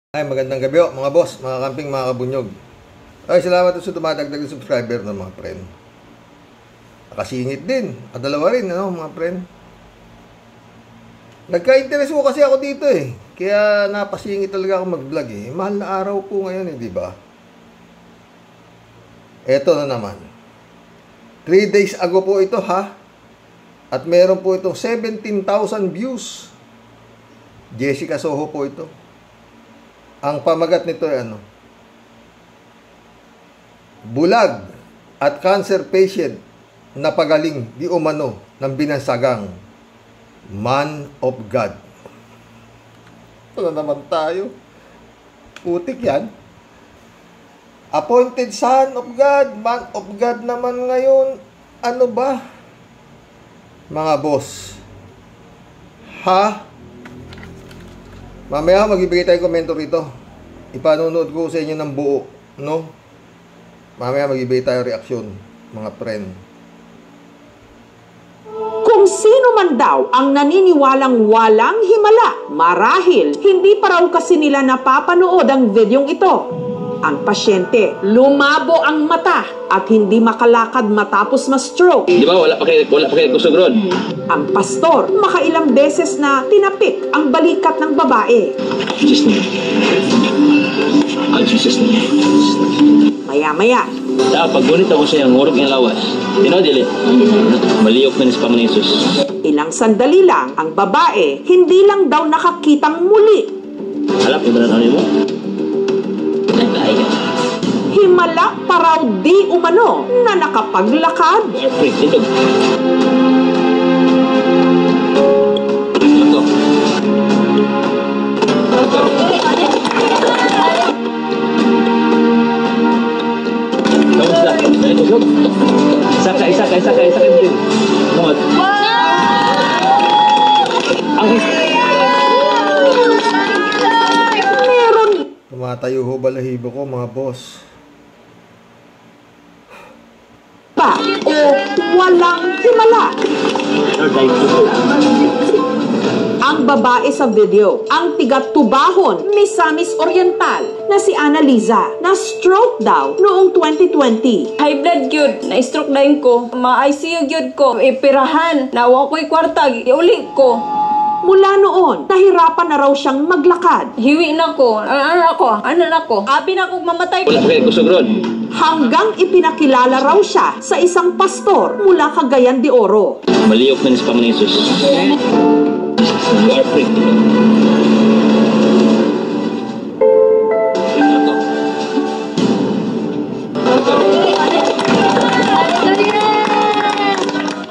Ay, magandang gabi mga boss, mga camping, mga kabunyog. Ay, salamat sa tumatagdag ng subscriber ng mga friend. Nakasingit din, dalawa rin, mga friend. Nagka-interest ko kasi ako dito kaya napasingit talaga ako mag-vlog Mahal na araw po ngayon di ba? Eto na naman. 3 days ago po ito At meron po itong 17,000 views. Jessica Soho po ito. Ang pamagat nito ay bulag at cancer patient na pagaling di umano ng binansagang man of God. Wala naman tayo. Putik yan. Appointed son of God, man of God naman ngayon. Ano ba? Mga boss. Mamaya magbibigay tayo komento rito. Ipanunood ko sa inyo ng buo, Mamaya magbibigay tayo reaksyon, mga friend. Kung sino man daw ang naniniwalang walang himala, marahil hindi pa raw kasi nila napapanood ang videong ito. Ang pasyente, lumabo ang mata at hindi makalakad matapos ma-stroke. Di ba? Wala pa kayo kusog ron. Ang pastor, makailang beses na tinapik ang balikat ng babae. Maya-maya. Paggunit ako sa iyang ngurog ng lawas. Dili. Maliyok na ni sa Panginoon Hesus. Ilang sandali lang, ang babae, hindi lang daw nakakitang muli. Halap, iba na mo? Himala pa raw di umano na nakapaglakad. Ito. Kamusta? Isa ka. Kumot. Meron. Tumatayo ho balahibo ko, mga boss. Pa o walang himala. Ang babae sa video, ang tigatubahon, Misamis Oriental, na si Annaliza, na stroke daw noong 2020. High blood gyud, na-stroke dayon ko. Ma-ICU gyud ko, ipirahan, nawa ko'y kwartag, iuli ko. Mula noon, nahirapan na raw siyang maglakad. Hiwi na ko, ano na ko, abi na kong mamatay. Wala pa kayo kusog ron. Hanggang ipinakilala raw siya sa isang pastor mula Cagayan de Oro. Maliyok na ni sa Panginoon Hesus. You are free.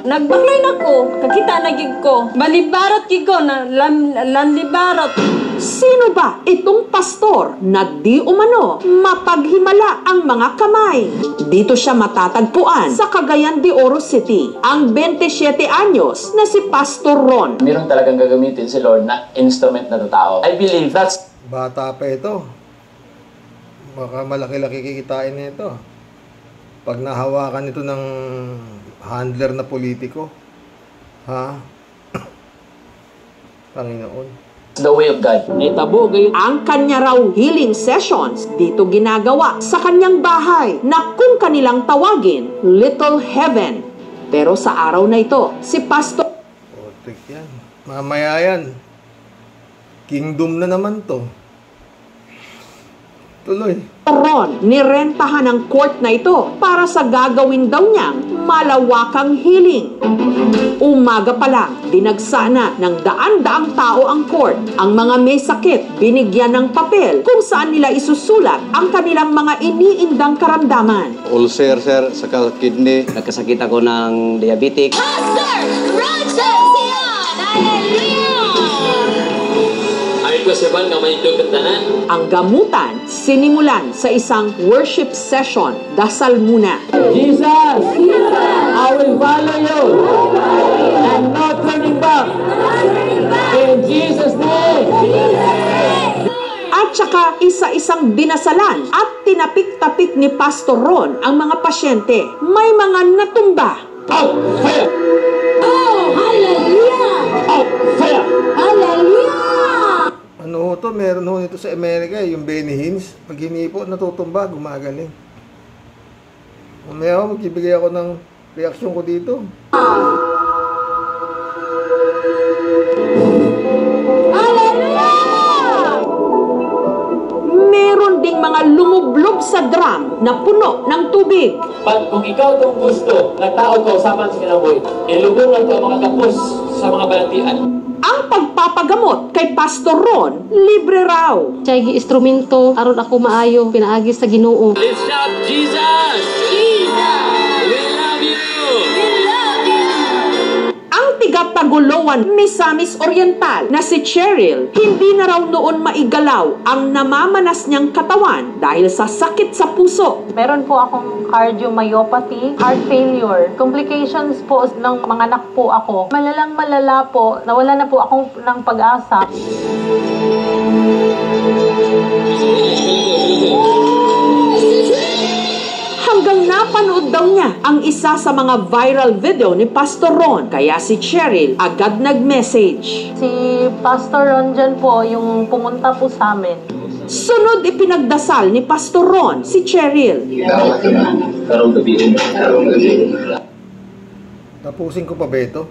Nagbaklay na ko, kakita na gig ko. Balibarot gig ko, lanlibarot. Sino ba itong pastor na di umano mapaghimala ang mga kamay? Dito siya matatagpuan sa Cagayan de Oro City, ang 27 anyos na si Pastor Ron. Meron talagang gagamitin si Lord na instrument na tao. I believe that's... Bata pa ito. Baka malaki-laki kikitain nito. Pag nahawakan ito ng handler na politiko. Panginoon. the way of God. Naitabo gayon. Ang kanya raw healing sessions dito ginagawa sa kanyang bahay na kung kanilang tawagin, Little Heaven. Pero sa araw na ito, si Pastor... Otik yan. Mamaya yan. Kingdom na naman to. Tuloy. Ron, nirentahan ng court na ito para sa gagawin daw niyang malawakang healing. Umaga pa lang, dinagsa na ng daan-daang tao ang court. Ang mga may sakit, binigyan ng papel kung saan nila isusulat ang kanilang mga iniindang karamdaman. Ulcer, sir, saka kidney. Nagkasakit ako ng diabetic. Pastor Roger Sion! Hallelujah! Ang gamutan, sinimulan sa isang worship session. Dasal muna. Jesus! I will follow you! And no turning back! In Jesus' name! At saka isa-isang dinasalan at tinapik-tapik ni Pastor Ron ang mga pasyente. May mga natumba. Out! Fire! Oh, hallelujah! Out! Fire! Hallelujah! Ano ho to, meron ho nito sa Amerika, yung Benny Hinn. Pag hinipo, natutumba, gumagaling. Mamaya ho, magbibigay ako ng reaksyon ko dito. Meron ding mga lumublob sa drum na puno ng tubig. Kung ikaw itong gusto na tao ko usapan sa kinaboy, ilubungan ko ang mga kapos sa mga balantian. Ang pagpapagamot kay Pastor Ron, libre raw. Siya'y instrumento, aron ako maayo, pinaagi sa Ginoo. Let's shout, Jesus! Jesus! We love you! We love you! Ang tiga-Tagoloan, Misamis Oriental na si Cheryl, hindi na raw noon maigalaw ang namamanas niyang katawan dahil sa sakit sa puso. Meron po akong cardiomyopathy, heart failure. Complications po ng mga anak po ako. Malalang malala po, nawala na po akong ng pag-asa. Hanggang napanood daw niya ang isa sa mga viral video ni Pastor Ron. Kaya si Cheryl agad nag-message. Si Pastor Ron dyan po, yung pumunta po sa amin. Sunod ipinagdasal ni Pastor Ron si Cheryl. Tapusin ko pa ba ito?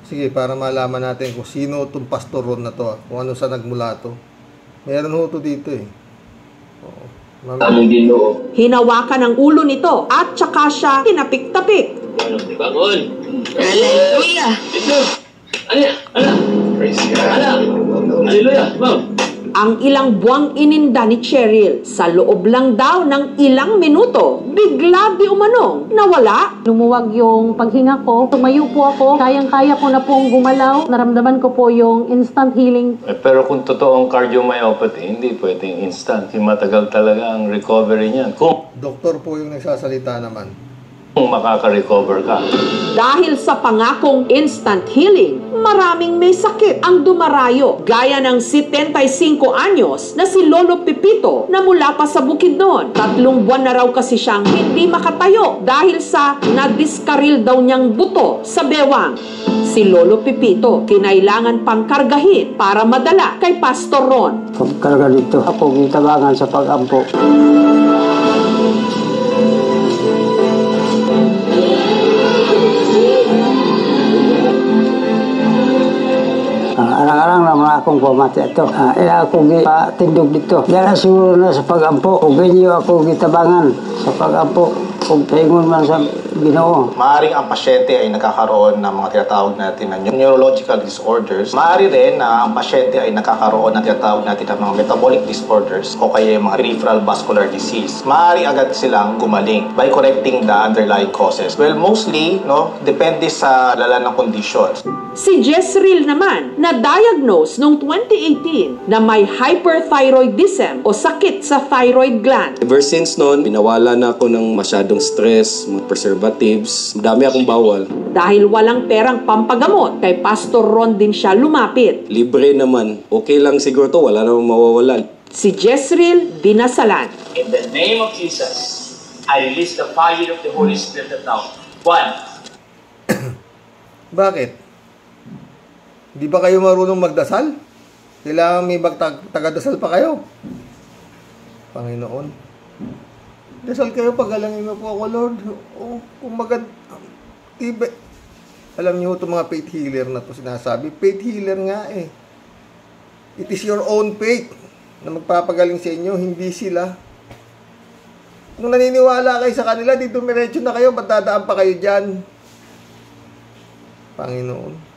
Sige, para malaman natin kung sino itong Pastor Ron na to. Kung ano sa nagmula to. Meron ho to dito eh. Oo. Hinawakan ang ulo nito at tsaka siya tinapik-tapik. Bangon! Hallelujah! Ito! Hallelujah! Wow! Ang ilang buwang ininda ni Cheryl sa loob lang daw ng ilang minuto, bigla di umanong nawala. Lumuwag yung paghinga ko. Tumayo po ako. Kayang-kaya ko na pong gumalaw. Naramdaman ko po yung instant healing. Pero kung totoong cardiomyopathy, hindi pwedeng instant. Matagal talaga ang recovery niyan. Kung Doktor po yung nagsasalita naman. makaka-recover ka. Dahil sa pangakong instant healing, maraming may sakit ang dumarayo. Gaya ng 75 anyos na si Lolo Pipito na mula pa sa Bukidnon. 3 buwan na raw kasi siyang hindi makatayo dahil sa nadiskaril daw niyang buto sa bewang. Si Lolo Pipito kinailangan pang kargahin para madala kay Pastor Ron. Pagkarga dito, ako gitabangan sa pag-ampo. Arang-arang naman akong pamati ito. Ila ako tindog dito. Dala siguro na sa pag-ampo. Kung ganyo ako gitabangan sa pag-ampo. Kung paingon man sa Ginoo. Maaaring ang pasyente ay nakakaroon ng mga tinatawag natin na neurological disorders. Maaari rin na ang pasyente ay nakakaroon ng tinatawag natin na mga metabolic disorders o kaya mga peripheral vascular disease. Maaari agad silang gumaling by correcting the underlying causes. Well, mostly, depende sa lala ng kondisyon. Si Jezreel naman, na-diagnose noong 2018 na may hyperthyroidism o sakit sa thyroid gland. Ever since noon, binawala na ako ng masyadong stress, mga preservatives, madami akong bawal. Dahil walang perang pampagamot, kay Pastor Ron din siya lumapit. Libre naman. Okay lang siguro to, wala namang mawawalan. Si Jezreel binasalan. In the name of Jesus, I release the fire of the Holy Spirit now. 1. Bakit? Di ba kayo marunong magdasal? Kailangan may tagadasal pa kayo. Panginoon, dasal kayo, pagalangin mo po ako, Lord. Kung tiba. Alam niyo itong mga faith healer na to sinasabi. Faith healer nga eh. It is your own faith na magpapagaling sa inyo, hindi sila. Kung naniniwala kayo sa kanila, di dumiretso na kayo, ba't dadaan pa kayo dyan? Panginoon.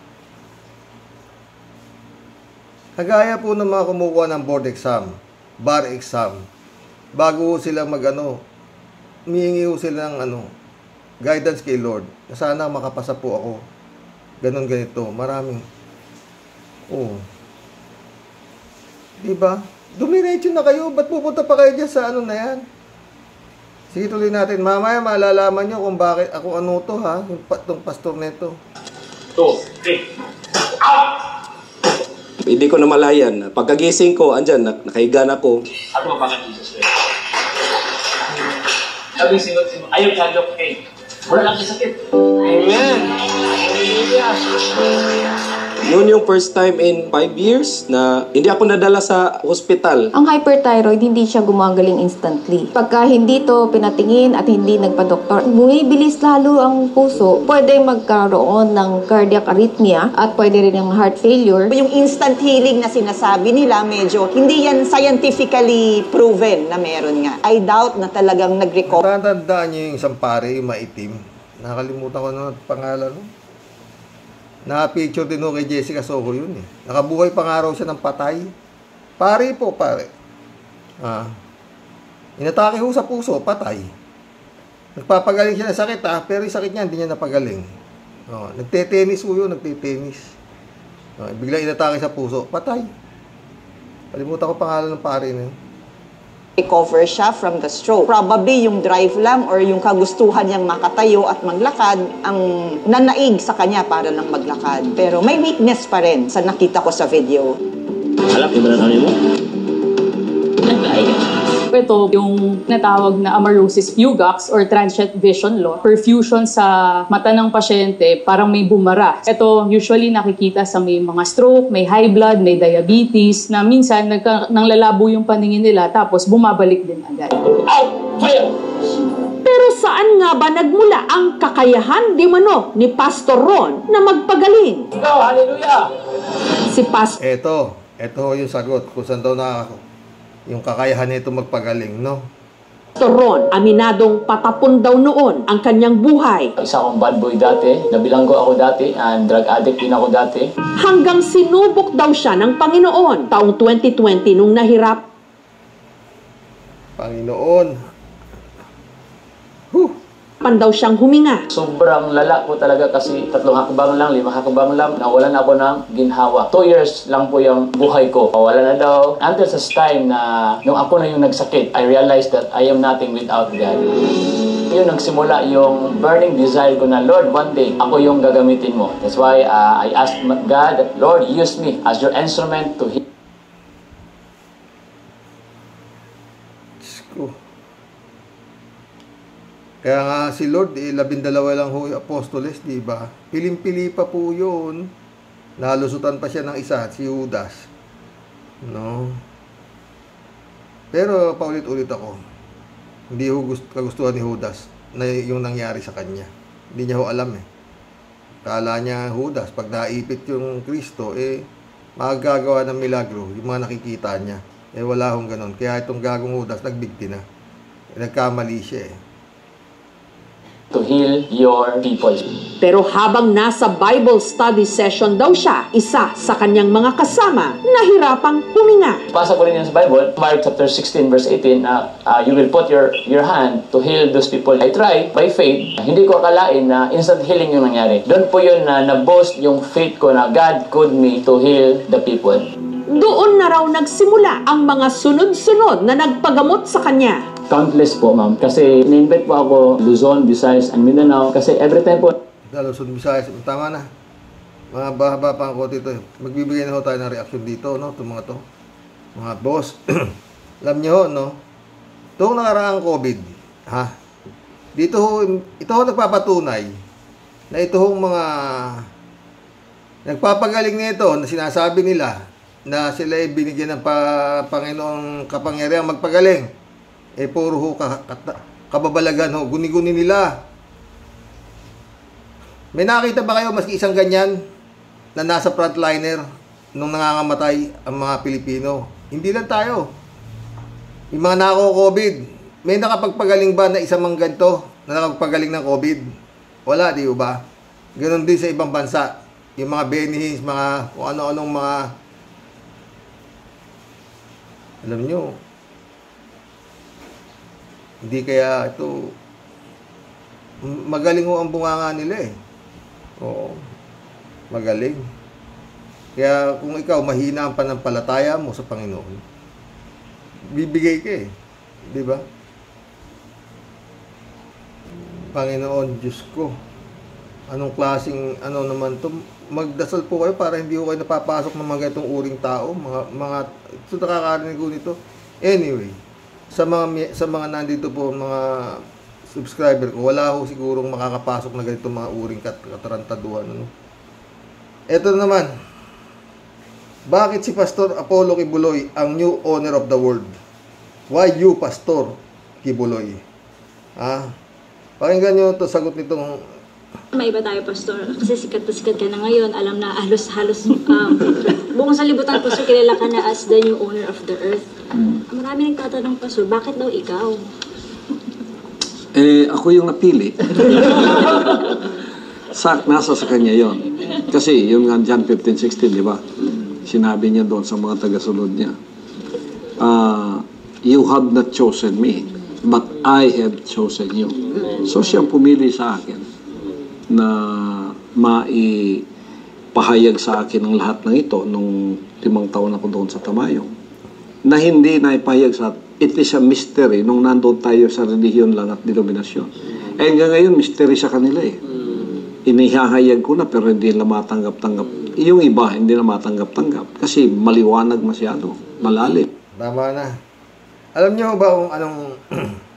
Kagaya po ng mga kumukuha ng board exam, bar exam, bago sila humihingi sila ng guidance kay Lord, na sana makapasa po ako. Ganon ganito, maraming. Diba? Dumiretso na kayo, ba't pupunta pa kayo dyan sa na yan? Sige, tuloy natin. Mamaya malalaman nyo kung bakit, ako to ha, yung pastor neto. 2, 3, out! Hindi ko na malayan. Pagkagising ko, andyan, nakahiga na ako. Ako mabangan Jesus. Sabi singot, ayaw kagap kayo. Wala lang sakit. Amen. Hallelujah. Noon yung first time in 5 years na hindi ako nadala sa hospital. Ang hyperthyroid, hindi siya gumagaling instantly. Pagka hindi to pinatingin at hindi nagpa-doktor, bumibilis lalo ang puso. Pwede magkaroon ng cardiac arrhythmia at pwede rin ng heart failure. Yung instant healing na sinasabi nila, medyo hindi yan scientifically proven na meron nga. I doubt na talagang nag-recover. Tatandaan niyo yung isang pare, yung maitim. Nakalimutan ko na pangalan. Na-picture din kay Jessica Soho yun eh. Nakabuhay pa nga raw siya ng patay. Pare po, pare. Inatake ho sa puso, patay. Nagpapagaling siya ng sakit pero yung sakit niya hindi niya napagaling. Nagte-tennis ho yun, nagte-tennis. Bigla inatake sa puso, patay. Kalimutan ko pangalan ng pare na yun. Recover siya from the stroke. Probably yung drive lang or yung kagustuhan niyang makatayo at maglakad ang nanaig sa kanya para lang maglakad. Pero may weakness pa rin sa nakita ko sa video. Alap, yung ba mo? Ito yung natawag na amaurosis fugax or transient vision loss. Perfusion sa mata ng pasyente, parang may bumara. Ito usually nakikita sa may mga stroke, may high blood, may diabetes, na minsan nanglalabo yung paningin nila tapos bumabalik din agad. Pero saan nga ba nagmula ang kakayahan di mano ni Pastor Ron na magpagaling? Hallelujah! Si Pastor... Ito yung sagot kung saan daw yung kakayahan nito magpagaling, no? Pastor Ron, aminadong patapon daw noon ang kanyang buhay. Isa akong bad boy dati, nabilanggo ako dati, and drug addict din ako dati. Hanggang sinubok daw siya ng Panginoon taong 2020 nung nahirap. Panginoon. Daw siyang huminga. Sobrang lala po talaga kasi 3 hakbang lang, 5 hakbang lang, nawalan ako ng ginhawa. 2 years lang po yung buhay ko. Wala na daw. Until sa time na nung ako na yung nagsakit, I realized that I am nothing without God. Yun nagsimula yung burning desire ko na, Lord, one day, ako yung gagamitin mo. That's why I asked God that, Lord, use me as your instrument to heal. Kaya nga si Lord, 12 lang ho yung apostoles, di ba? Piling-pili pa po yun. Nalusutan pa siya ng isa, si Judas. No? Pero paulit-ulit ako. Hindi ho kagustuhan ni Judas na yung nangyari sa kanya. Hindi niya ho alam eh. Kala niya Judas, pag naipit yung Kristo, magagawa ng milagro, yung mga nakikita niya. Wala hong ganon. Kaya itong gagong Judas, nagbigti na. Nagkamali siya eh. To heal your people. Pero habang nasa Bible study session daw siya, isa sa kanyang mga kasama nahirapang huminga. Pasa ko rin yan sa Bible, Mark chapter 16 verse 18, you will put your hand to heal those people. I try by faith, hindi ko akalain na instant healing yung nangyari. Doon po yun na na-boast yung faith ko na God called me to heal the people. Doon na raw nagsimula ang mga sunod-sunod na nagpagamot sa kanya. Countless po, ma'am. Kasi in-invite po ako Luzon, Visayas, and Mindanao. Kasi every time po... Luzon, Visayas. Tama na. Mga bahaba pa ang kote ito. Magbibigay na ho tayo ng reaction dito, no? Itong mga to. Mga boss. Alam nyo, no? Itong nakaraang COVID, ha? Dito ho, ito ho nagpapatunay na ito ho mga nagpapagaling nito na sinasabi nila na sila ay binigyan ng Panginoong kapangyarihan magpagaling. Puro ho kababalagan ho, guni-guni nila. May nakita ba kayo maski isang ganyan na nasa frontliner nung nangangamatay ang mga Pilipino? Hindi lang tayo. Yung mga nako-COVID, may nakapagpagaling ba na isang mga ganito na nakapagpagaling ng COVID? Wala, di ba? Ganon din sa ibang bansa. Yung mga benihins, mga kung ano-anong mga... Alam nyo, hindi kaya ito magaling ho ang bunganga nila eh. Oo. Magaling. Kaya kung ikaw mahina ang panampalataya mo sa Panginoon, bibigay ka eh. Di ba? Panginoon, Diyos ko. Anong klaseng ano naman to? Magdasal po kayo para hindi ko kayo napapasok ng mga itong uring tao, mga ito nakakarinig ko nito. Anyway, sa mga nandito po, mga subscriber ko, wala ho sigurong makakapasok na ganito mga uring katarantaduhan. Ano? Ito naman, Bakit si Pastor Apollo Kibuloy ang new owner of the world? Why you, Pastor Kibuloy? Pakinggan nyo ito, sagot nitong... May iba tayo, Pastor. Kasi sikat na sikat ka na ngayon. Alam na halos buong sa libutan, Pastor, kilala ka na as the new owner of the earth. Marami nagtatanong, Pastor, bakit daw ikaw? Ako yung napili. Nasa sa kanya yon. Kasi yung nga John 15:16, di ba? Sinabi niya doon sa mga tagasunod niya, you have not chosen me, but I have chosen you. So siyang pumili sa akin na maipahayag sa akin ang lahat ng ito nung 5 taon ako doon sa Tamayong. Na hindi na ipahayag sa atin. It is a mystery nung nandun tayo sa relihiyon lang at denominasyon. Hanggang ngayon, mystery sa kanila eh. Inihahayag ko na pero hindi na matanggap-tanggap. Yung iba, hindi na matanggap-tanggap. Kasi maliwanag masyado. Malalim. Tama na. Alam niyo ba kung anong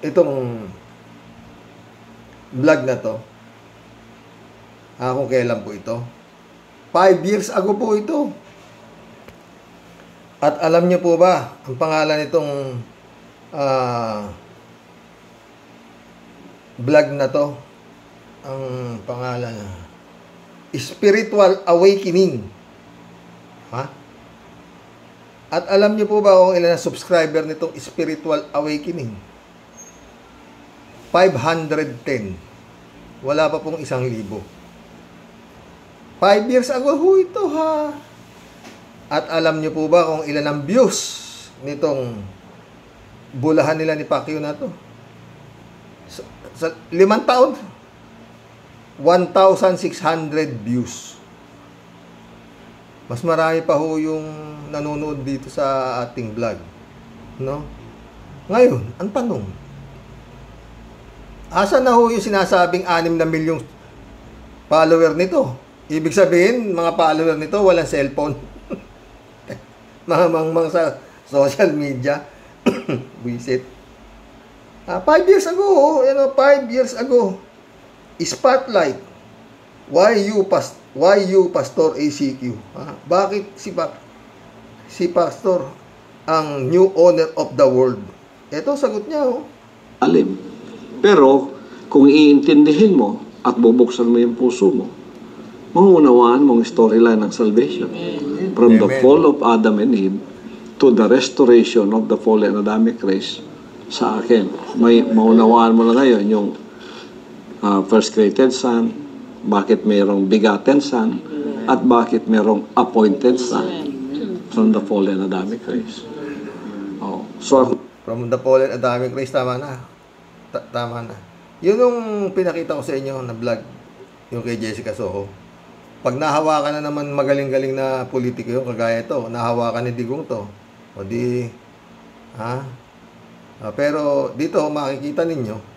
itong vlog na to? Kung kailan po ito? 5 years ago po ito. At alam niyo po ba ang pangalan nitong vlog na to? Ang pangalan Spiritual Awakening. At alam niyo po ba kung ilan ang subscriber nitong Spiritual Awakening? 510. Wala pa pong 1,000. 5 years ago ho ito ha. At alam niyo po ba kung ilan ang views nitong bulahan nila ni Pacquiao na to? Sa 5 taon, 1,600 views. Mas marami pa ho yung nanonood dito sa ating vlog. No? Ngayon, ang tanong, asa na ho yung sinasabing 6 na milyong follower nito? Ibig sabihin, mga follower nito walang cellphone. Mga sa social media. Visit. 5 years ago, 5 years ago. Spotlight. Why you Pastor ACQ? Bakit si Pastor ang new owner of the world? Ito sagot niya. Alim. Pero kung iintindihin mo at bubuksan mo yung puso mo, maunawaan mong storyline ng salvation. From the fall of Adam and Eve to the restoration of the fallen Adamic race sa akin. May maunawaan mo na ngayon yung first created son, bakit mayroong begotten son, at bakit mayroong appointed son from the fallen Adamic race. So, from the fallen Adamic race, tama na. Tama na. Yun yung pinakita ko sa inyo na vlog, yung kay Jessica Soho. Pag nahawakan na naman magaling-galing na politiko yung kagaya ito, nahawakan ni Digong to, o di, pero dito makikita ninyo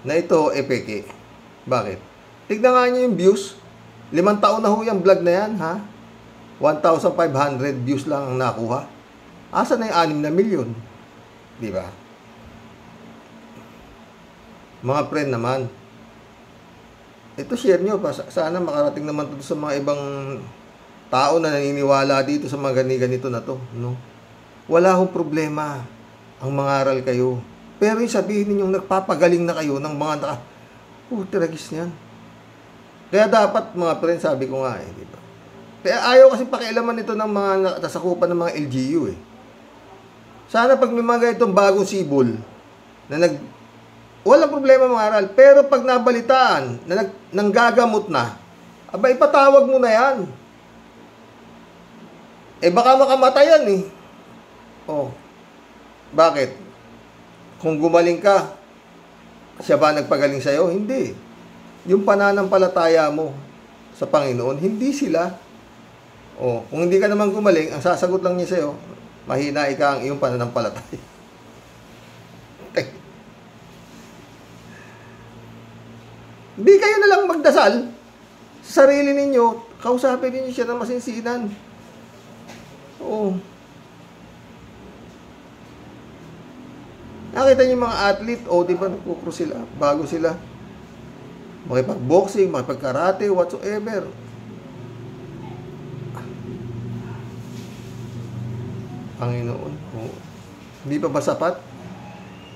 na ito epeke. Bakit? Tignan nga nyo yung views. 5 taon na ho yung vlog na yan, 1,500 views lang ang nakuha. Asa na yung 6 na milyon? Di ba? Mga friend naman, ito share nyo pa. Sana makarating naman ito sa mga ibang tao na naniniwala dito sa mga ganito na to. No? Wala akong problema ang mangaral kayo. Pero yung sabihin ninyong nagpapagaling na kayo ng mga tiragis niyan. Kaya dapat mga friend, sabi ko nga diba? Kaya ayaw kasi pakialaman ito ng mga natasakupan ng mga LGU Sana pag may mga itong bagong sibol na walang problema mangaral, pero pag nabalitaan na nanggagamot na, aba ipatawag mo na yan. Baka makamatayan bakit? Kung gumaling ka, siya ba nagpagaling sa'yo? Hindi. Yung pananampalataya mo sa Panginoon, hindi sila. Kung hindi ka naman gumaling, ang sasagot lang niya sa'yo, mahina ika ang iyong pananampalataya. Hindi kayo na lang magdasal sa sarili ninyo, kausapin ninyo siya ng masinsinan. Nakita niyo mga athlete, di ba nagkukro sila, bago sila makipag-boxing, makipag-karate, whatsoever. Panginoon. Oo. Hindi pa ba sapat?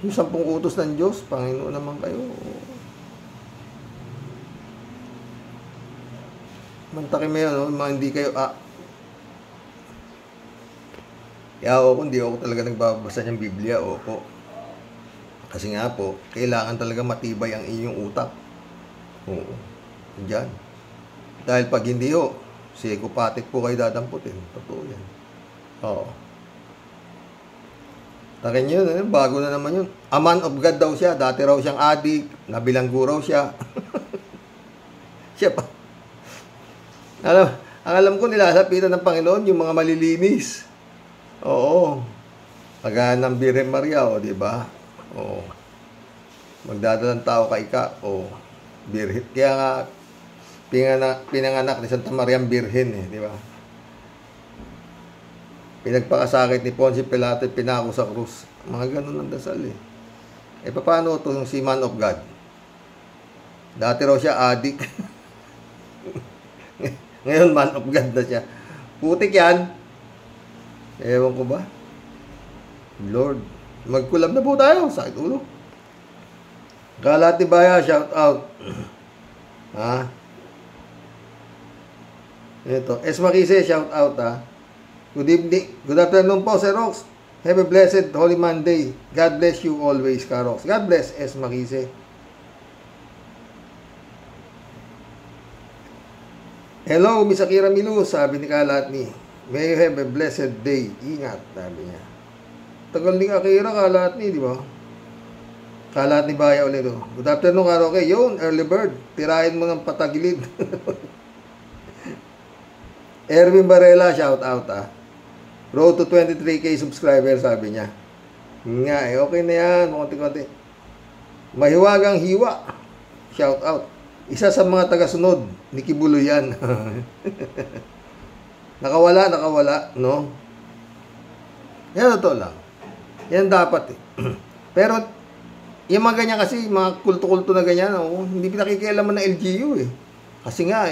Yung 10 utos ng Diyos, Panginoon naman kayo. Mantakin mo yun, no? Mga hindi kayo, kaya ako, hindi ako talaga nagbabasa ng Biblia, opo. Kasi nga po, kailangan talaga matibay ang inyong utak. Oo. Diyan. Dahil pag hindi ho, psychopathic po kayo dadamputin. Totoo yan. Oo. Takin yun, bago na naman yun. A man of God daw siya. Dati raw siyang adik. Nabilanggo raw siya. Siya pa. Ang alam ko, nilasapitan ng Panginoon yung mga malilinis. Oo. Paghaan ng Birhen Maria, o, diba? Oo. Magdadalang tao kay ka, o. Birhen. Kaya nga, pinanganak ni Santa Maria Birhen, diba? Pinagpakasakit ni Ponce Pilato, pinako sa krus. Mga ganun ang dasal, paano ito yung si Man of God? Dati raw siya adik. Ngayon, Man of God na siya. Putik yan. Ewan ko ba? Lord, magkulab na po tayo. Sakit ulo. Galatibaya, shout out. Ha? Ito. Esmakise, shout out, ha? Good evening. Good afternoon po, Sir Rox. Have a blessed Holy Monday. God bless you always, Karox. God bless, Esmakise. Hello, Miss Akira Milu, sabi ni Kalatni. May you have a blessed day. Ingat, sabi niya. Tagal ni Akira, Kalatni, di ba? Kalatni Baya ulit. Good afternoon, Karoke. Yun, early bird. Tirahin mo ng patagilid. Erwin Barela, shout out, Road to 23K subscribers, sabi niya. Nga, okay na yan. Konti-konti. Mahiwagang hiwa. Shout out. Isa sa mga tagasunod ni Kibulo yan. Nakawala, no? Yan, totoo lang. Yan dapat, Pero, yung mga ganyan kasi, mga kulto-kulto na ganyan, hindi pinakikialaman ng LGU, Kasi nga,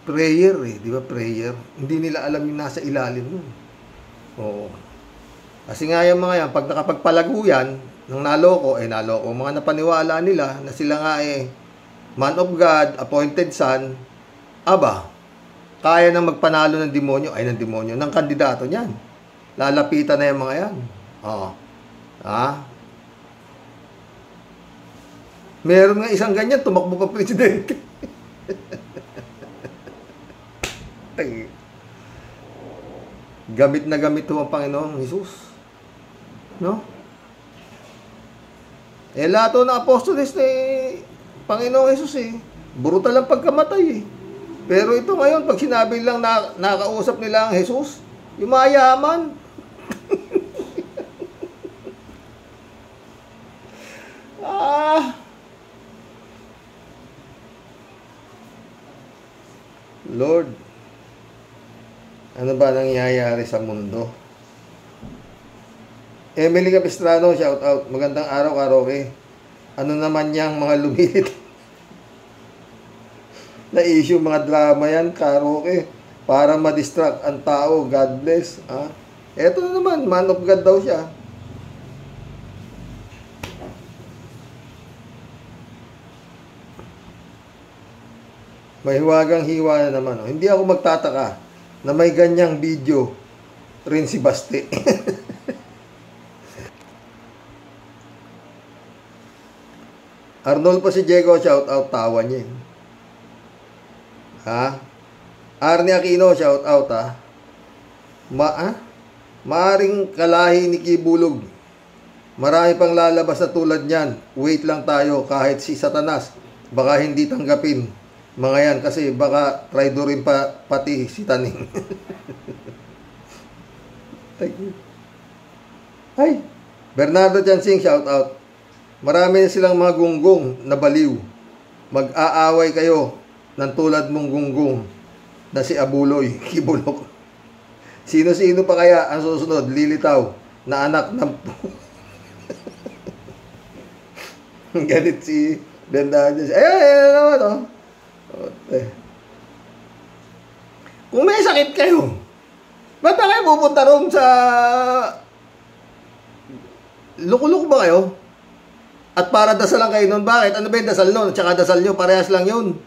prayer, di ba, prayer. Hindi nila alam yung nasa ilalim nun. Oo. Kasi nga yung mga yan, pag nakapagpalago yan, ng naloko, naloko. Mga napaniwala nila na sila nga man of God, appointed son, aba, kaya nang magpanalo ng demonyo, ng kandidato niyan. Lalapitan na yung mga yan. Oo. Meron nga isang ganyan, tumakbo pa presidente. Gamit na gamit ho ang Panginoong Jesus. No? Lahat ng apostoles ni Panginoong Jesus brutal ang pagkamatay Pero ito ngayon, pag sinabi lang na nakausap nila ang Jesus, yung mayaman. Lord, ano ba nangyayari sa mundo? Emily Capistrano, shout out. Magandang araw, Karoke. Ano naman yang mga lumilit na issue, mga drama yan, Karoke, para ma-distract ang tao. God bless. Eto na naman, man of God daw siya. May hiwagang hiwa na naman. Hindi ako magtataka na may ganyang video rin si Basti. Arnold pa si Diego, shout out, tawa niya. Arnie Aquino, shout out, Maaring kalahi ni Kibulog. Marami pang lalabas na tulad niyan. Wait lang tayo, kahit si Satanas baka hindi tanggapin mga yan, kasi baka traidorin pa pati si Taning. Thank you. Hi, Bernardo Chansing, shout out. Marami na silang mga gunggong na baliw. Mag-aaway kayo ng tulad mong gunggong na si Abuloy, Kibulok. Sino-sino pa kaya ang susunod lilitaw na anak ng galit si Bernardo. Ayan naman, Kung may sakit kayo, Ba't na kayo pupunta ron sa... Luko-luko ba kayo? At para dasal lang kayo nun, bakit? Ano ba yung dasal nun? At saka dasal nyo, parehas lang yun.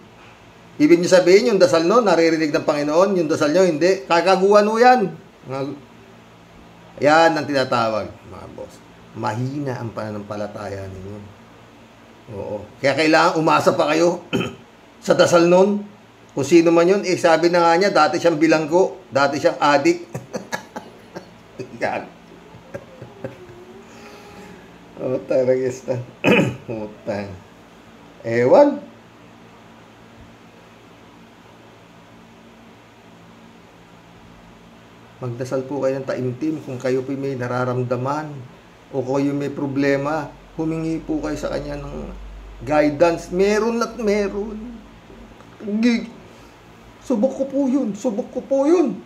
Ibig nyo sabihin, yung dasal nun, naririnig ng Panginoon, yung dasal nyo, hindi. Kakaguan mo yan. Yan ang tinatawag, mga boss. Mahina ang pananampalataya ninyo. Oo. Kaya kailangan umasa pa kayo sa dasal nun. Kung sino man yun, sabi na nga niya, dati siyang bilanggo, dati siyang adik. Yan. Utang, regista. Utang. Ewan. Magdasal po kayo ng taimtim kung kayo po may nararamdaman o kayo may problema, humingi po kayo sa kanya ng guidance. Meron at meron. Subok ko po yun. Subok ko po yun.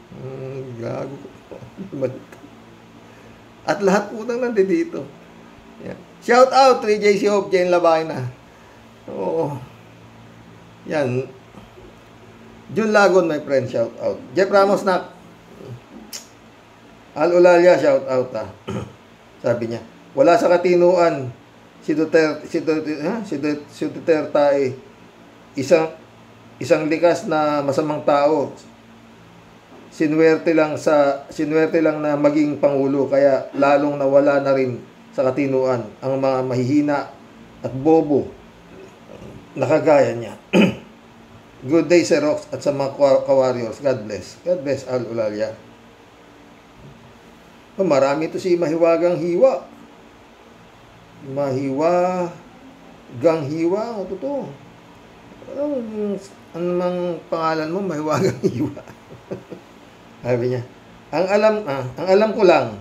Gago ko po. At lahat po nang nandito. Yan. Shout out 3JC Hope, Jane Labina. Oo. Yan. Jun Lagon, my friend, shout out. Jeff Ramos na. Al Ulalia, shout out ha. Sabi niya, wala sa katinuan si Duterte ay isang likas na masamang tao. Sinuwerte lang na maging pangulo, kaya lalong nawala na rin sa katinuan ang mga mahihina at bobo na kagaya niya. Good day, Sir Rox, at sa mga ka-warriors. God bless. God bless, Al Ulalia. Marami ito si Mahiwagang Hiwa. Mahiwagang Hiwa. Ano to? Ano mang pangalan mo? Mahiwagang Hiwa. Sabi niya, ang alam ko lang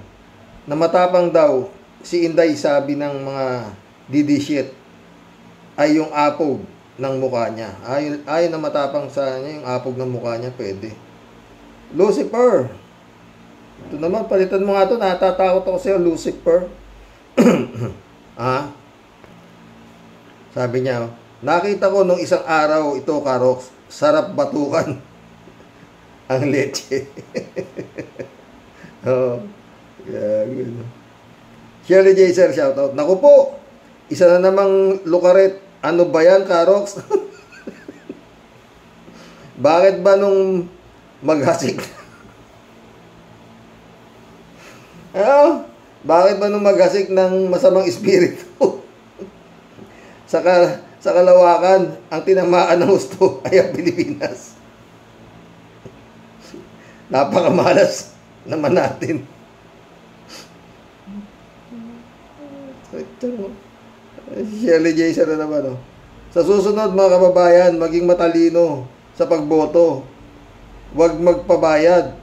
na matapang daw si Inday, sabi ng mga didishit, ay yung apog ng mukha niya. Ayon na matapang sa niya, yung apog ng mukha niya, pwede. Lucifer. Ito naman, palitan mo nga ito. Natatakot ako sa'yo, Lucifer. Sabi niya, nakita ko nung isang araw ito, Karox, sarap batukan ang leche. Oh, yeah, Shirley J. Sir, shoutout. Naku po, isa na namang lukaret. Ano ba yan, Karox? Bakit ba nung maghasik? Bakit ba nung maghasik ng masamang espiritu? sa kalawakan, ang tinamaan ng gusto ay ang Pilipinas. Napakamalas naman natin. Shirley J. Sir na naman. Sa susunod, mga kababayan, maging matalino sa pagboto. Huwag magpabayad.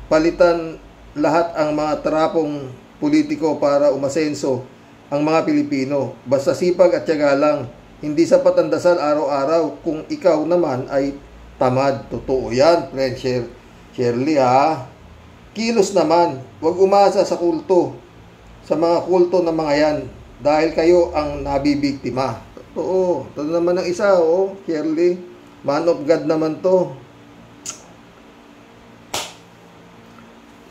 Palitan lahat ang mga trapong politiko para umasenso ang mga Pilipino. Basta sipag at tiyaga lang. Hindi sapat ang dasal araw-araw kung ikaw naman ay tamad. Totoo yan, friend Shirley ha. Kilos naman. Huwag umasa sa kulto. Sa mga kulto ng mga yan. Dahil kayo ang nabibiktima. Totoo. Ito naman ang isa, Shirley. Man of God naman to.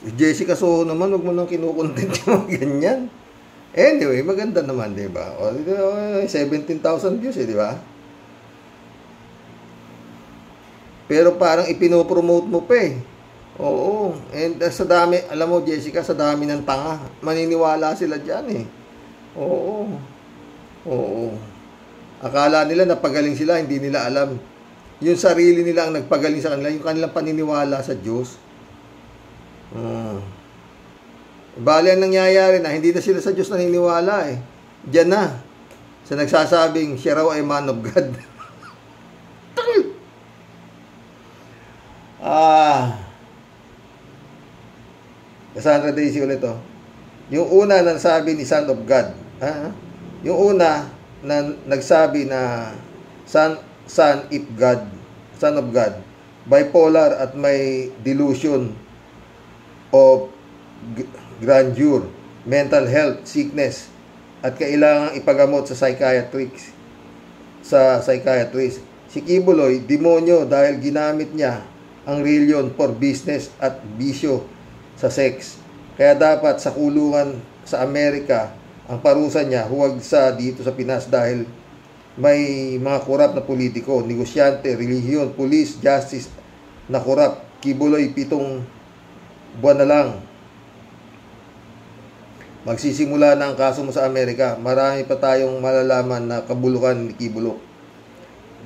Jessica Soho naman, huwag mo nang kinukontent yung ganyan. Anyway, maganda naman, di ba? 17,000 views, di ba? Pero parang ipinopromote mo pa eh. Oo. And sa dami, alam mo, Jessica, sa dami ng tanga. Maniniwala sila dyan eh. Oo. Akala nila napagaling sila, hindi nila alam. Yung sarili nila ang nagpagaling sa kanila, yung kanilang paniniwala sa Diyos. Bali ang nangyayari na hindi na sila sa Diyos naniniwala eh. Diyan na sa nagsasabing siya raw ay man of God. Cassandra Daisy ulit yung una na nagsabi ni Son of God. Yung una na nagsabi na Son of God, bipolar at may delusion of grandeur, mental health, sickness, at kailangang ipagamot sa psychiatrist. Si Kibuloy, demonyo dahil ginamit niya ang reliyon for business at bisyo sa sex. Kaya dapat sa kulungan sa Amerika, ang parusa niya huwag sa dito sa Pinas dahil may mga korap na politiko, negosyante, relihiyon, police, justice na korap. Kibuloy 7 buwan na lang. Magsisimula na ang kaso mo sa Amerika. Marami pa tayong malalaman na kabulukan ni Kibulo.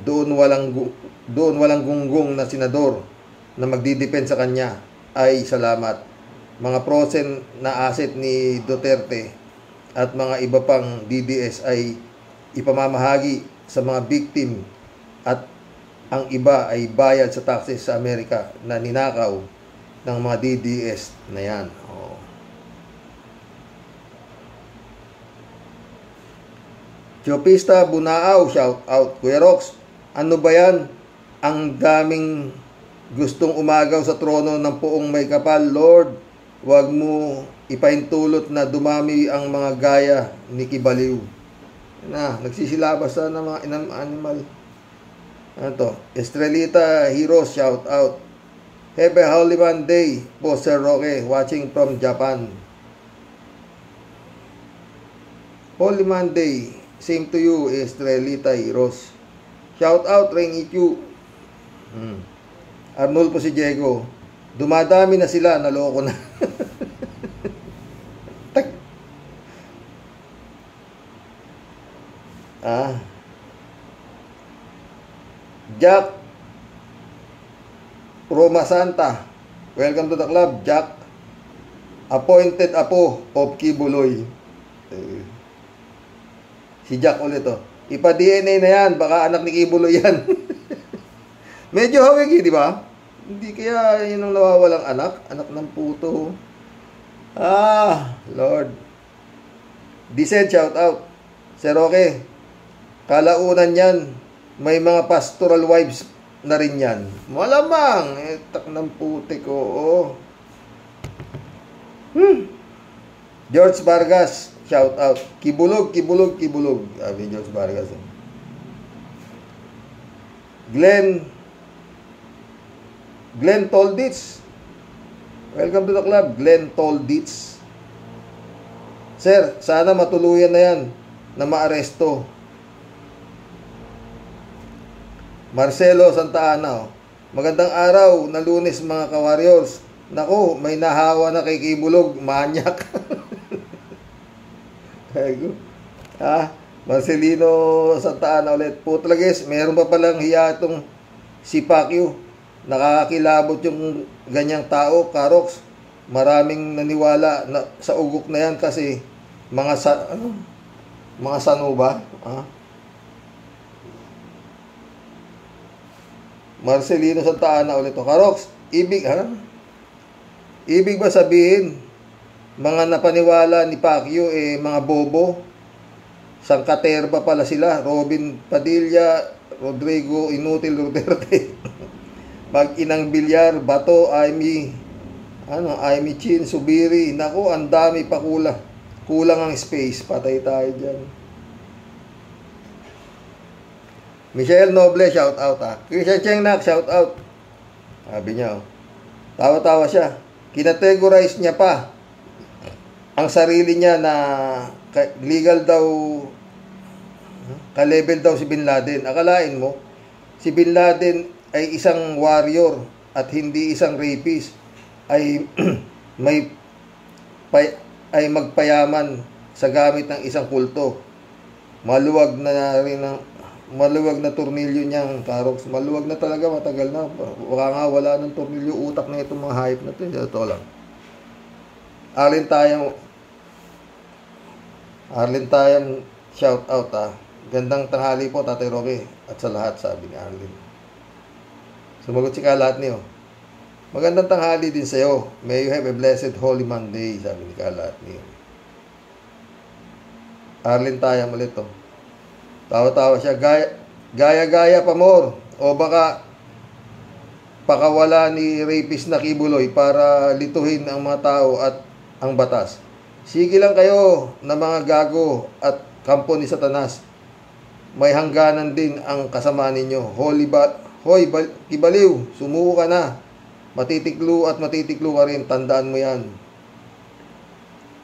Doon walang gunggong na senador na magdidepend sa kanya. Ay salamat. Mga frozen na asset ni Duterte at mga iba pang DDS ay ipamamahagi sa mga victim at ang iba ay bayad sa taxes sa Amerika na ninakaw ng mga DDS na yan. Chopista Bunaaw, shout out. Kuya Rox, ano ba yan? Ang daming gustong umagaw sa trono ng poong may kapal. Lord, wag mo ipaintulot na dumami ang mga gaya ni Kibaliw. Na, nagsisilabas na ng mga animal. Ano to? Estrelita Heroes, shout out. Happy Holy Monday po, Sir Roque, watching from Japan. Holy Monday, same to you, Estrelita Heroes. Shout out, Rain Itchu. Arnold po si Diego. Dumadami na sila, naloko na. Jack Roma Santa, welcome to the club, Jack. Appointed apo of Kibuloy. Si Jack ulit to. Ipa-DNA na yan, baka anak ni Kibuloy yan. Medyo hawigi, di ba? Hindi kaya yun ang nawawalang anak? Anak ng puto. Lord. Diced, shout out. Sir Roque, kalaunan yan, may mga pastoral wives na rin yan. Malamang, tak ng puti ko. George Vargas, shout out. Kibulog, kibulog, kibulog. Sabi George Vargas. Glenn Tolditz. Welcome to the club, Glenn Tolditz. Sir, sana matuluyan na yan na maaresto. Marcelo Santa Ana. Magandang araw na Lunes mga ka-warriors. Naku, may nahawa na kay Kibulog, manyak. Marcelino Santa Ana ulit. Putlagis, meron pa palang hiya itong si Pacquiao. Nakakakilabot yung ganyang tao, Karox. Maraming naniwala na sa ugok na yan kasi mga sano ba? Marcelino Santa Ana ulit. Karox, ibig ba sabihin mga napaniwala ni Pacquiao mga bobo? Sangkaterba pala sila. Robin Padilla, Rodrigo Inutil Duterte. Mag-inang Bilyar, Bato, Aimee Chin, Subiri. Naku, ang dami pa kulang ang space. Patay tayo dyan. Michelle Noble, shout out Christian Chengnak, shout out. Sabi niya, tawa-tawa siya. Kinategorize niya pa ang sarili niya na legal daw, ka-level daw si Bin Laden. Akalain mo, si Bin Laden ay isang warrior at hindi isang rapist, ay magpayaman sa gamit ng isang kulto. Maluwag na tornilyo niyang Karox. Maluwag na talaga, matagal na. Baka nga wala ng tornilyo utak na itong mga hype na ito. Ito lang. Arlene Tayang, shout out Gandang tanghali po, Tatay Roque. At sa lahat, sabi ni Arlene. Sumagot si Kalat niyo. Magandang tanghali din sa'yo. May you have a blessed Holy Monday, sabi ni Kalat niyo. Arlene Tayang ulit to. Tawa-tawa siya. Gaya-gaya pa more. O baka pakawala ni rapist na Kibuloy para lituhin ang mga tao at ang batas. Sige lang kayo na mga gago at kampo ni Satanas. May hangganan din ang kasama ninyo. Hoy, Kibaliw, sumuko ka na. Matitiklo at matitiklo ka rin. Tandaan mo yan.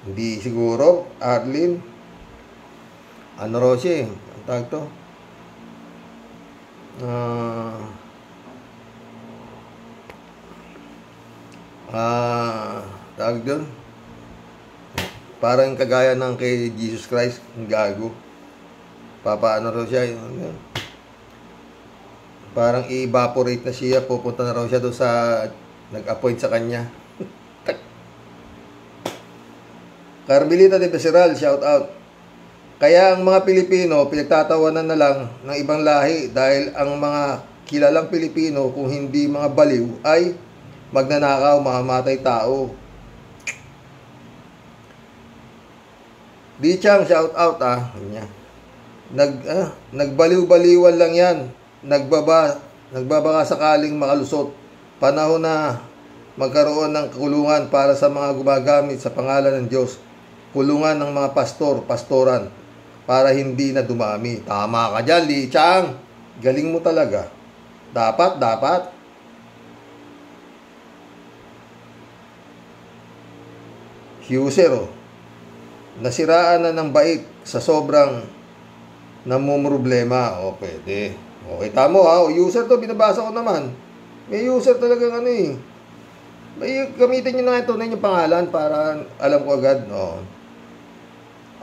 Hindi siguro, Arlene. Ano raw siya eh? Ang tawag to? Tawag doon? Parang kagaya ng kay Jesus Christ, ang gago. Papaano raw siya? Parang i-evaporate na siya. Pupunta na raw siya doon sa nag-appoint sa kanya. Carmelita de Beceral, shout out. Kaya ang mga Pilipino, pinagtatawanan na lang ng ibang lahi dahil ang mga kilalang Pilipino, kung hindi mga baliw, ay magnanakaw, mamamatay tao. Di Chang, shout out Nagbaliw-baliwan lang yan. Nagbabaka sakaling makalusot. Panahon na magkaroon ng kulungan para sa mga gumagamit sa pangalan ng Diyos. Kulungan ng mga pastor, pastoran, para hindi na dumami. Tama ka dyan, Li Chang. Galing mo talaga. Dapat. User, nasiraan na ng bait sa sobrang namumroblema. O, pwede. Okay, tamo ha. O, user to, binabasa ko naman. May user talagang ano eh. May gamitin nyo na ito na yung pangalan para alam ko agad. O.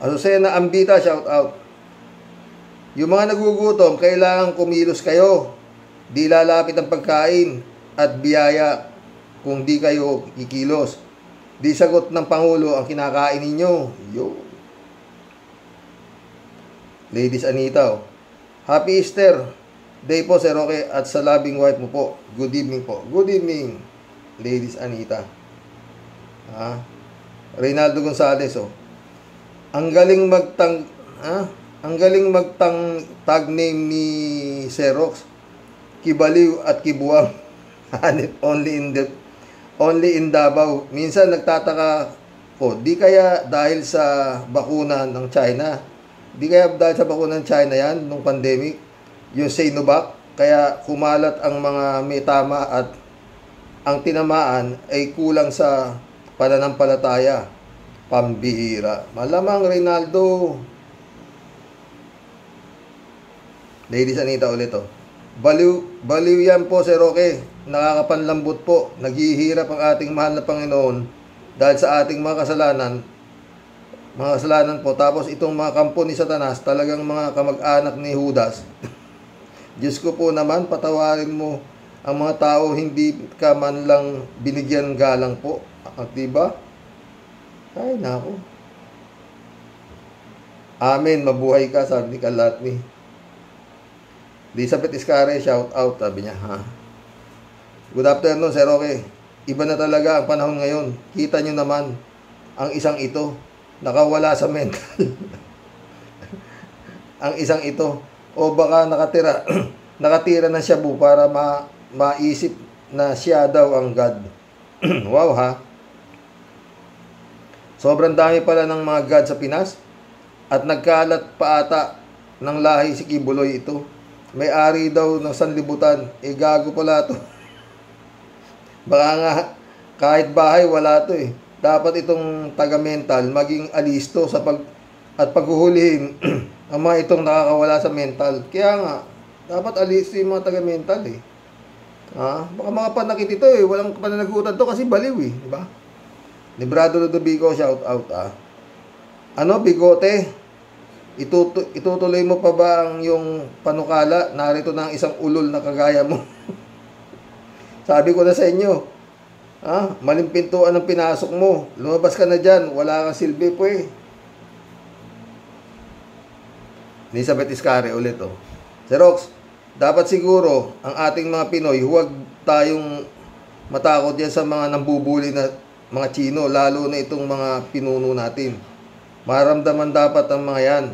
Asusena Ambita, shout out. Yung mga nagugutom, kailangan kumilos kayo. Di lalapit ang pagkain at biyaya kung di kayo kikilos. Di sagot ng Pangulo ang kinakain ninyo. Yo. Ladies Anita, Happy Easter Day po, Sir Roque, at sa loving wife mo po. Good evening po. Good evening, Ladies Anita. Reynaldo Gonzales, Ang galing tag name ni Xerox. Kibaliw at kibuwang. Only in Davao. Minsan nagtataka ko, di kaya dahil sa bakuna ng China? Di kaya dahil sa bakuna ng China yan, nung pandemic? Yung Sinovac, kaya kumalat ang mga may tama at ang tinamaan ay kulang sa pananampalataya. Pambihira. Malamang, Reynaldo. Ladies Anita ulit, Baliw yan po, Sir Roque. Nakakapanlambot po. Naghihirap ang ating mahal na Panginoon dahil sa ating mga kasalanan. Mga kasalanan po. Tapos itong mga kampo ni Satanas, talagang mga kamag-anak ni Judas. Diyos ko po naman, patawarin mo ang mga tao, hindi ka man lang binigyan galang po. Diba? Ay, nako. Amen, mabuhay ka, sabi ni Kalatni. Elizabeth Iscare, shout out, sabi niya. Good afternoon, Sir Roque. Iba na talaga ang panahon ngayon. Kita nyo naman, ang isang ito, nakawala sa mental. Ang isang ito, o baka nakatira na Shabu para maisip na siya daw ang God. Wow, ha? Sobrang dami pala ng mga God sa Pinas. At nagkalat pa ata ng lahi si Kibuloy ito. May-ari daw ng sanlibutan. Gago pala to. Baka nga, kahit bahay wala to eh. Dapat itong taga-mental maging alisto sa paghuhulihin ang mga itong nakakawala sa mental. Kaya nga, dapat alisto yung mga taga-mental eh. Baka mga panakit ito eh. Walang pananagutan to kasi baliw eh. Diba? Librado Ludovico, shout out Bigote? Itutuloy mo pa ba ang yung panukala? Narito na ang isang ulol na kagaya mo. Sabi ko na sa inyo, maling pintuan ang pinasok mo. Lumabas ka na dyan. Wala kang silbi po eh. Elizabeth Iscare ulit Xerox, dapat siguro ang ating mga Pinoy, huwag tayong matakot yan sa mga nambubuli na mga Chino, lalo na itong mga pinuno natin. Maramdaman dapat ang mga yan.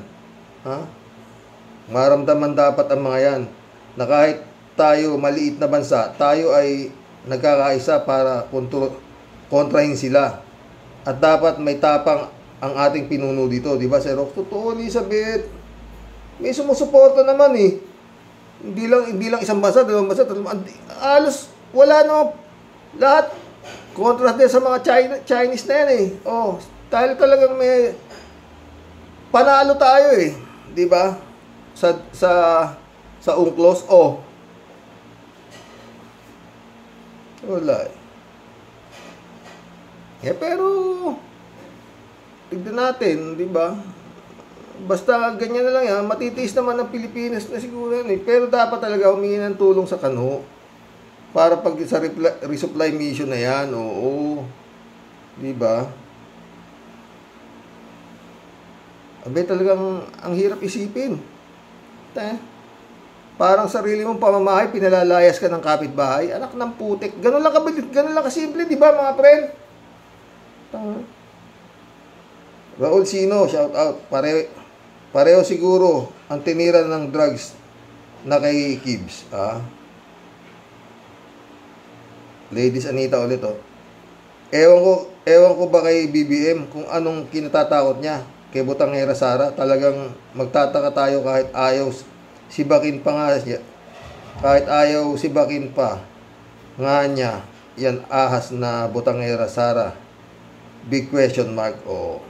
Maramdaman dapat ang mga yan na kahit tayo maliit na bansa, tayo ay nagkakaisa para kontrahin sila. At dapat may tapang ang ating pinuno dito, di ba, Sir Rox? Totoo, Elizabeth. May sumusuporta naman eh. Hindi lang isang bansa, dalawang bansa, halos wala Lahat, kontra din sa mga Chinese na yan eh. Oh, dahil talagang may panalo tayo eh. Di ba? Sa UNCLOS, oh. Wala eh. Pero, tignan natin, di ba? Basta ganyan na lang yan, matitiis naman ang Pilipinas na siguro yan eh. Pero dapat talaga humingi ng tulong sa Kano para pag sa resupply mission na yan, oo. Di ba? Abe, talagang ang hirap isipin. Parang sarili mong pamamahay, pinalalayas ka ng kapitbahay, anak ng putik. Ganun lang kabilit, ganun lang kasimple, di ba mga friend? Raul Sino, shout out. Pareho siguro ang tinira ng drugs na kay Kibs. Ladies Anita ulit, oh. Ewan ko ba kay BBM kung anong kinatatakot niya kay Butangera Sara. Talagang magtataka tayo kahit ayaw sibakin pa nga siya. Kahit ayaw sibakin pa nga niya, yan ahas na Butangera Sara. Big question mark, oh.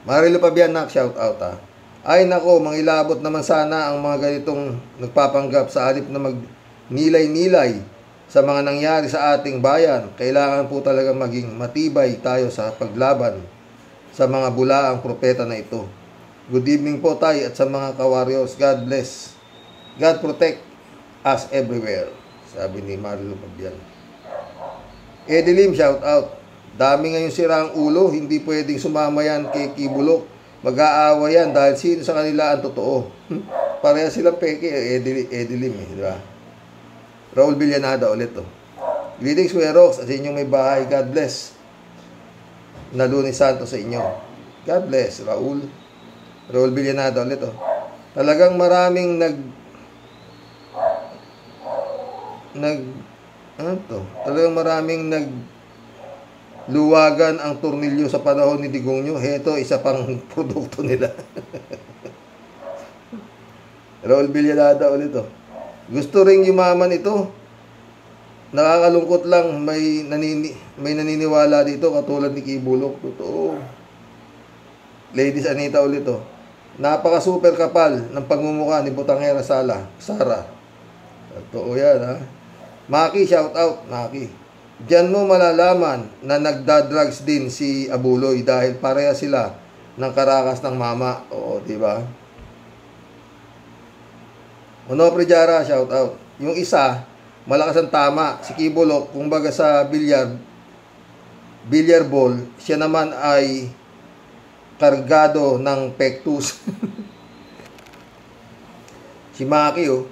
Marilo Pabianak, shout out, ha. Ay nako, mangilabot naman sana ang mga ganitong nagpapanggap sa halip na magnilay-nilay sa mga nangyari sa ating bayan. Kailangan po talaga maging matibay tayo sa paglaban sa mga bulaang propeta na ito. Good evening po tayo at sa mga ka-warriors. God bless. God protect us everywhere. Sabi ni Marilo Pabian. Edelim, shout out. Dami ngayon sirang ulo. Hindi pwedeng sumama yan kay Kibulok. Mag-aawa yan dahil sino sa kanila ang totoo. Pareha silang peke. Edelim, di ba? Raul Villanada ulit, oh. Greetings, Kuya Rox, at sa inyong may bahay. God bless. Naluni Santos sa inyo. God bless, Raul. Raul Villanada ulit, oh. Talagang maraming talagang maraming luwagan ang tornilyo sa panahon ni Digongyo. Heto, isa pang produkto nila. Raul Villanada ulit, oh. Gusto ring yumaman ito. Nakakalungkot lang may naniniwala dito katulad ni Kibulok. Totoo. Ladies Anita ulit, oh. Napaka super kapal ng pagmumukha ni Butangera Sara. Totoo yan, ha. Maki, shout out, Maki. Diyan mo malalaman na nagda-drugs din si Abuloy dahil pareha sila ng karakas ng mama. Oo, di ba? Onofre Jara, shout out. Yung isa, malakas ang tama. Si Kibulok, kumbaga sa billiard ball, siya naman ay kargado ng pectus. Si Maki, oh,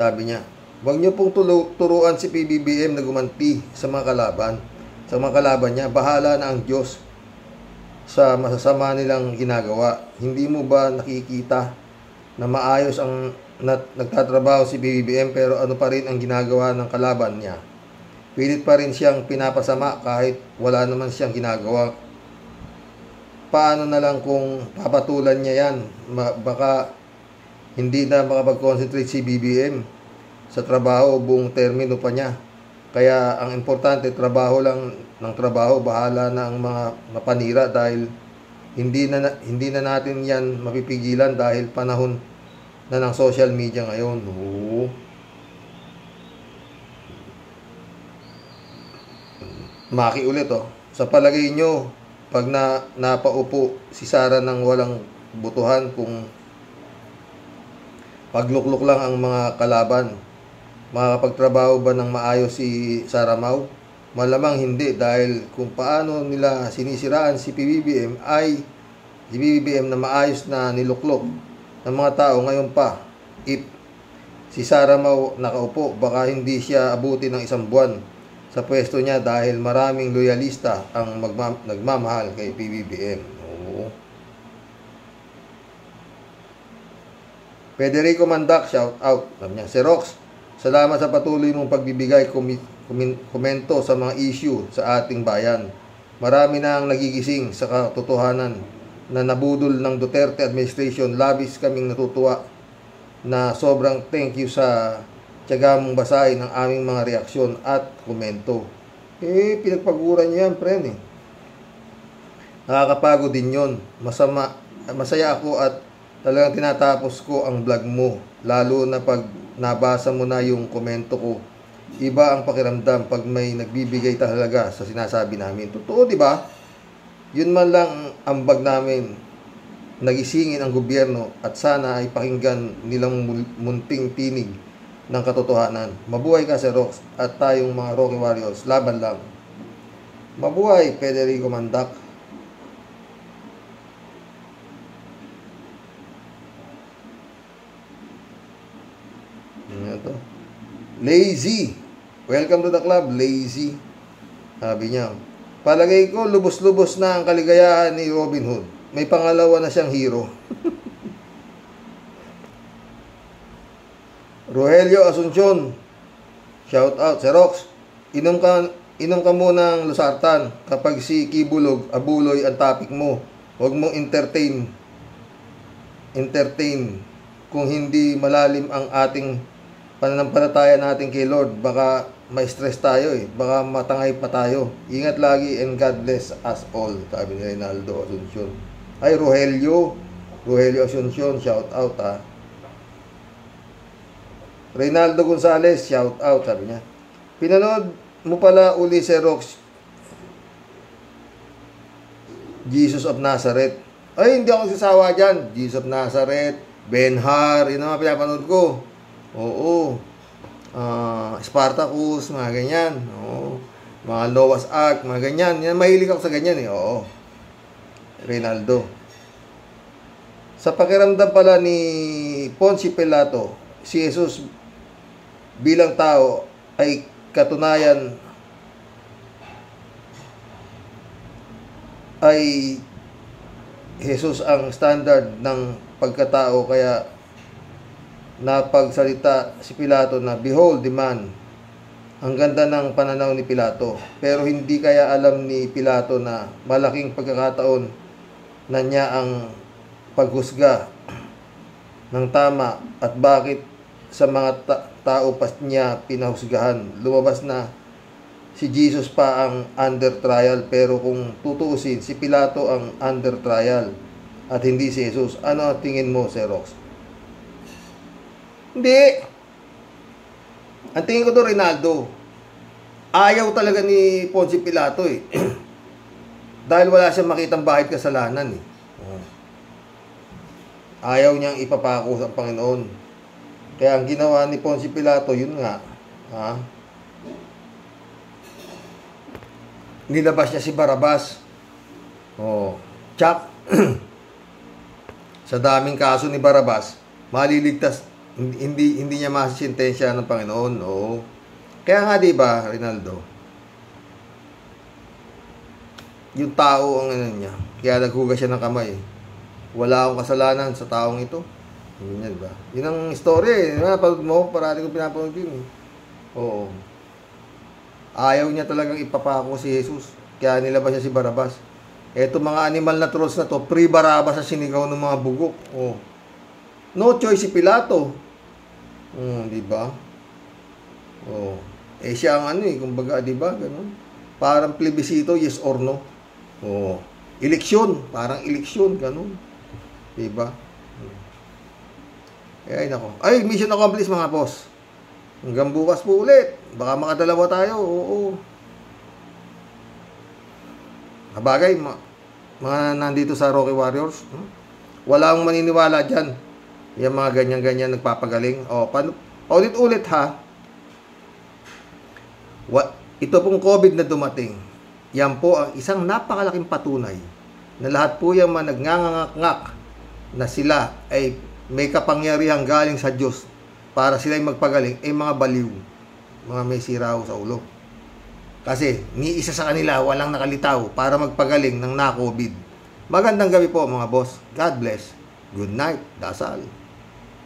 sabi niya, huwag niyo pong turuan si PBBM na gumanti sa mga kalaban. Sa mga kalaban niya, bahala na ang Diyos sa masasama nilang ginagawa. Hindi mo ba nakikita na maayos ang nagtatrabaho si BBM pero ano pa rin ang ginagawa ng kalaban niya? Pilit pa rin siyang pinapasama kahit wala naman siyang ginagawa. Paano na lang kung papatulan niya yan? Baka hindi na makapag-concentrate si BBM sa trabaho buong termino pa niya. Kaya ang importante, trabaho lang ng trabaho, bahala na ang mga mapanira dahil hindi na natin yan mapipigilan dahil panahon na ng social media ngayon. Oo. Maki ulit, oh. Sa palagay nyo, pag napaupo si Sara ng walang butuhan, kung paglukluk lang ang mga kalaban, makakapagtrabaho ba ng maayos si Sara Mau? Malamang hindi, dahil kung paano nila sinisiraan si PBBM ay si PBBM na maayos na niluklok ng mga tao ngayon pa. If si Sara Mau nakaupo, baka hindi siya abuti ng 1 buwan sa pwesto niya dahil maraming loyalista ang nagmamahal kay PBBM. Oo. Federico Mandak, shout out. Si Rox, salamat sa patuloy mong pagbibigay komento sa mga issue sa ating bayan. Marami na ang nagigising sa katotohanan na nabudol ng Duterte administration. Labis kaming natutuwa na sobrang thank you sa tiyaga mong basahin ang aming mga reaksyon at komento. Pinagpaguran niyo yan, friend eh. Nakakapagod din yun. Masaya ako at talagang tinatapos ko ang vlog mo. Lalo na pag nabasa mo na yung komento ko. Iba ang pakiramdam pag may nagbibigay talaga sa sinasabi namin. Totoo, di ba? Yun man lang ang ambag namin. Nagisingin ang gobyerno at sana ay pakinggan nilang munting tinig ng katotohanan. Mabuhay ka, Sir Rox, at tayong mga Rocky Warriors. Laban lang. Mabuhay, Federico Mandak. Ano to? Lazy. Welcome to the club, Lazy. Sabi niya, palagay ko, lubos-lubos na ang kaligayahan ni Robin Hood. May pangalawa na siyang hero. Rogelio Asuncion, shout out. Sir Rox, inom ka muna ng losartan. Kapag si Kibulog, abuloy ang topic mo. Huwag mong entertain kung hindi malalim ang ating pananampalataya natin kay Lord. Baka ma-stress tayo eh. Baka matangay pa tayo. Ingat lagi and God bless us all. Sabi ni Reynaldo Asuncion. Ay, Rogelio Asuncion, shout out ha. Reynaldo Gonzales, shout out, sabi niya. Pinanood mo pala uli si Rox, Jesus of Nazareth. Ay, hindi ako sasawa dyan. Jesus of Nazareth, Ben-Hur, yun ang mga pinapanood ko. Oo. Spartacus, mga ganyan. Oo. Mga Noah's Ark, mga ganyan. Yan, mahilig ako sa ganyan eh. Oo. Reynaldo. Sa pakiramdam pala ni Ponce Pilato, si Jesus bilang tao ay katunayan ay Jesus ang standard ng pagkatao, kaya napagsalita si Pilato na, "Behold the man." Ang ganda ng pananaw ni Pilato, pero hindi kaya alam ni Pilato na malaking pagkakataon na niya ang paghusga ng tama at bakit sa mga tao pa niya pinahusgahan. Lumabas na si Jesus pa ang under trial, pero kung tutuusin, si Pilato ang under trial at hindi si Jesus. Ano ang tingin mo, Sir Rox? Hindi. Ang tingin ko to, Reynaldo, ayaw talaga ni Ponce Pilato eh. Dahil wala siyang makitang bahid kasalanan eh. Ayaw niyang ipapako sa Panginoon. Kaya ang ginawa ni Ponce Pilato, yun nga, nilabas niya si Barabas. Tsak. Sa daming kaso ni Barabas, maliligtas, hindi niya masisintensya ng Panginoon. Oo. Kaya nga, di ba, Reynaldo? Yung tao ang ano niya, kaya naghugas siya ng kamay. Wala akong kasalanan sa taong ito. Yun, ba? Yun ang story eh. Napanood mo, parati ko pinapanood yun eh. Oo. Ayaw niya talagang ipapako si Jesus. Kaya nilabas niya si Barabas. Eto mga animal na trolls na to, pre-Barabas sa sinigaw ng mga bugok. Oh. No choice si Pilato. Di ba? Oh. Siya ang ano eh, kumbaga, di ba? Ganun. Parang plebisito, yes or no. Oh. Eleksyon, parang eleksyon, ganun. Di ba? Ay, nako. Ay, mission accomplished mga boss. Hanggang bukas po ulit. Baka makadalawa tayo. Oo. Kabagay, mga nandito sa Rocky Warriors, wala akong maniniwala dyan. Yung mga ganyan-ganyan nagpapagaling. Ulit-ulit ha. Ito pong COVID na dumating, yan po ang isang napakalaking patunay na lahat po yung mga nagnganganak na sila ay may kapangyarihang galing sa Diyos para sila ay magpagaling, ay mga baliw, mga may siraw sa ulo. Kasi ni isa sa kanila walang nakalitaw para magpagaling ng na-COVID. Magandang gabi po mga boss. God bless. Good night. Dasal.